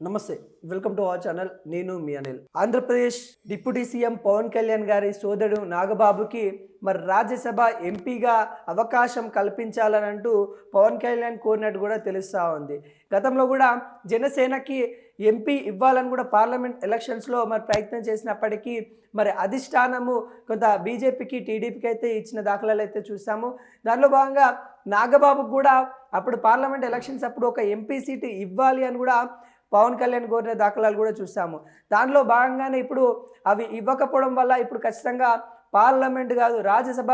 నమస్తే welcome to our channel నేను మీ Anil. Andhra Pradesh deputy CM Pawan Kalyan గారి సోదరుడు నాగబాబుకి మరి రాజ్యసభ ఎంపీగా అవకాశం కల్పించాలని అంటూ పవన్ కళ్యాణ్ కోరినట్టు కూడా తెలుస్తూ ఉంది. గతంలో కూడా జనసేనకి ఎంపీ ఇవ్వాలని కూడా పార్లమెంట్ ఎలక్షన్స్లో మరి ప్రయత్నం చేసినప్పటికీ మరి అధిష్టానము కొంత బీజేపీకి టీడీపీకి అయితే ఇచ్చిన దాఖలాలు అయితే చూసాము. దానిలో భాగంగా నాగబాబుకు కూడా అప్పుడు పార్లమెంట్ ఎలక్షన్స్ అప్పుడు ఒక ఎంపీ సీటు ఇవ్వాలి అని కూడా పవన్ కళ్యాణ్ కోరిన దాఖలాలు కూడా చూసాము. దానిలో భాగంగానే ఇప్పుడు అవి ఇవ్వకపోవడం వల్ల ఇప్పుడు ఖచ్చితంగా పార్లమెంట్ కాదు రాజ్యసభ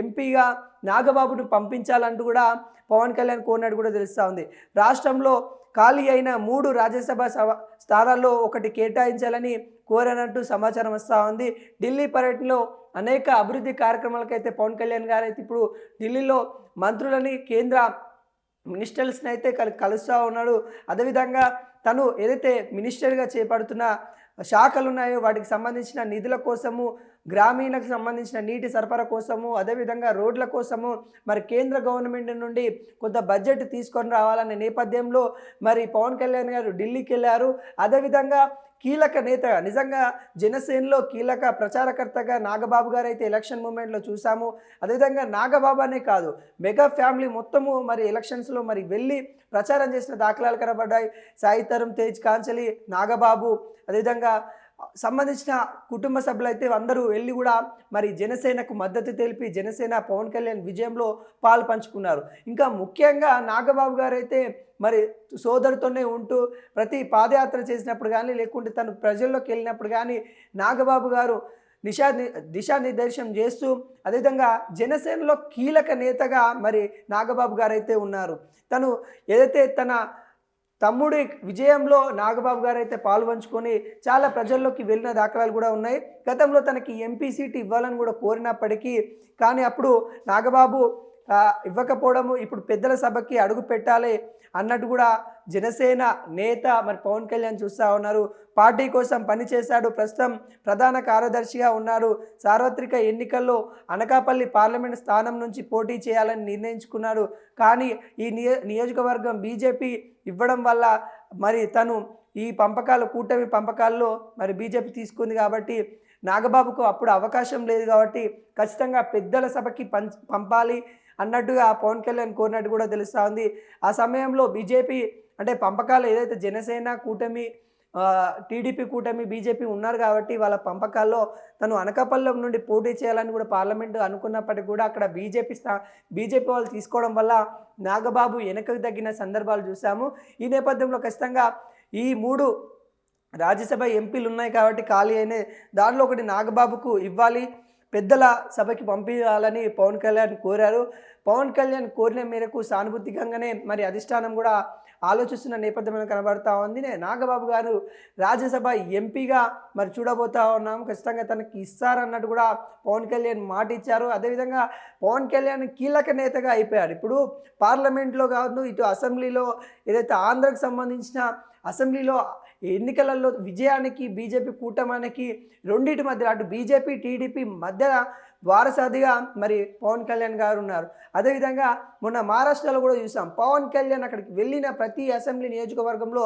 ఎంపీగా నాగబాబును పంపించాలంటూ కూడా పవన్ కళ్యాణ్ కోరినట్టు కూడా తెలుస్తూ ఉంది. రాష్ట్రంలో ఖాళీ అయిన 3 రాజ్యసభ స్థానాల్లో ఒకటి కేటాయించాలని కోరనట్టు సమాచారం వస్తూ ఉంది. ఢిల్లీ పర్యటనలో అనేక అభివృద్ధి కార్యక్రమాలకైతే పవన్ కళ్యాణ్ గారు అయితే ఇప్పుడు ఢిల్లీలో మంత్రులని కేంద్ర మినిస్టర్స్ని అయితే కలుస్తూ ఉన్నాడు. అదేవిధంగా తను ఏదైతే మినిస్టర్గా చేపడుతున్న శాఖలు ఉన్నాయో వాటికి సంబంధించిన నిధుల కోసము, గ్రామీణకు సంబంధించిన నీటి సరఫరా కోసము, అదేవిధంగా రోడ్ల కోసము మరి కేంద్ర గవర్నమెంట్ నుండి కొంత బడ్జెట్ తీసుకొని రావాలనే నేపథ్యంలో మరి పవన్ కళ్యాణ్ గారు ఢిల్లీకి వెళ్ళారు. అదేవిధంగా కీలక నేతగా నిజంగా జనసేనలో కీలక ప్రచారకర్తగా నాగబాబు గారు అయితే ఎలక్షన్ మూమెంట్లో చూసాము. అదేవిధంగా నాగబాబు అనే కాదు మెగా ఫ్యామిలీ మొత్తము మరి ఎలక్షన్స్లో మరి వెళ్ళి ప్రచారం చేసిన దాఖలాలు కనబడ్డాయి. సాయి తరుణ్, తేజ్ కాంచలి, నాగబాబు అదేవిధంగా సంబంధించిన కుటుంబ సభ్యులు అయితే అందరూ వెళ్ళి కూడా మరి జనసేనకు మద్దతు తెలిపి జనసేన పవన్ కళ్యాణ్ విజయంలో పాలు పంచుకున్నారు. ఇంకా ముఖ్యంగా నాగబాబు గారు అయితే మరి సోదరుతోనే ఉంటూ ప్రతి పాదయాత్ర చేసినప్పుడు కానీ లేకుంటే తను ప్రజల్లోకి వెళ్ళినప్పుడు కానీ నాగబాబు గారు దిశానిర్దేశం చేస్తూ అదేవిధంగా జనసేనలో కీలక నేతగా మరి నాగబాబు గారు అయితే ఉన్నారు. తను ఏదైతే తన తమ్ముడి విజయంలో నాగబాబు గారు అయితే పాల్పంచుకొని చాలా ప్రజల్లోకి వెళ్ళిన దాఖలాలు కూడా ఉన్నాయి. గతంలో తనకి ఎంపీ సీట్ ఇవ్వాలని కూడా కోరినప్పటికీ కానీ అప్పుడు నాగబాబు ఇవ్వకపోవడము ఇప్పుడు పెద్దల సభకి అడుగు పెట్టాలి అన్నట్టు కూడా జనసేన నేత మరి పవన్ కళ్యాణ్ చూస్తూ ఉన్నారు. పార్టీ కోసం పనిచేశాడు, ప్రస్తుతం ప్రధాన కార్యదర్శిగా ఉన్నాడు. సార్వత్రిక ఎన్నికల్లో అనకాపల్లి పార్లమెంట్ స్థానం నుంచి పోటీ చేయాలని నిర్ణయించుకున్నాడు. కానీ ఈ నియోజకవర్గం బీజేపీ ఇవ్వడం వల్ల మరి తను ఈ కూటమి పంపకాల్లో మరి బీజేపీ తీసుకుంది కాబట్టి నాగబాబుకు అప్పుడు అవకాశం లేదు కాబట్టి ఖచ్చితంగా పెద్దల సభకి పంపాలి అన్నట్టుగా పవన్ కళ్యాణ్ కోరినట్టు కూడా తెలుస్తూ ఉంది. ఆ సమయంలో బీజేపీ అంటే పంపకాలు ఏదైతే జనసేన కూటమి, టీడీపీ కూటమి, బీజేపీ ఉన్నారు కాబట్టి వాళ్ళ పంపకాల్లో తను అనకాపల్లి నుండి పోటీ చేయాలని కూడా పార్లమెంటు అనుకున్నప్పటికీ కూడా అక్కడ బీజేపీ వాళ్ళు తీసుకోవడం వల్ల నాగబాబు వెనకకు తగ్గిన సందర్భాలు చూసాము. ఈ నేపథ్యంలో ఖచ్చితంగా ఈ 3 రాజ్యసభ ఎంపీలు ఉన్నాయి కాబట్టి ఖాళీ అయినాయి, దానిలో ఒకటి నాగబాబుకు ఇవ్వాలి, పెద్దల సభకి పంపించాలని పవన్ కళ్యాణ్ కోరారు. పవన్ కళ్యాణ్ కోరిన మేరకు సానుభూతికంగానే మరి అధిష్టానం కూడా ఆలోచిస్తున్న నేపథ్యం కనబడతా ఉంది. నాగబాబు గారు రాజ్యసభ ఎంపీగా మరి చూడబోతా ఉన్నాము, ఖచ్చితంగా తనకి ఇస్తారన్నట్టు కూడా పవన్ కళ్యాణ్ మాట ఇచ్చారు. అదేవిధంగా పవన్ కళ్యాణ్ కీలక నేతగా అయిపోయాడు. ఇప్పుడు పార్లమెంట్లో కాదు ఇటు అసెంబ్లీలో ఏదైతే ఆంధ్రకు సంబంధించిన అసెంబ్లీలో ఎన్నికలలో విజయానికి బీజేపీ కూటమికి రెండింటి మధ్య అటు బీజేపీ టీడీపీ మధ్య వారసాదిగా మరి పవన్ కళ్యాణ్ గారు ఉన్నారు. అదేవిధంగా మొన్న మహారాష్ట్రలో కూడా చూసాం పవన్ కళ్యాణ్ అక్కడికి వెళ్ళిన ప్రతి అసెంబ్లీ నియోజకవర్గంలో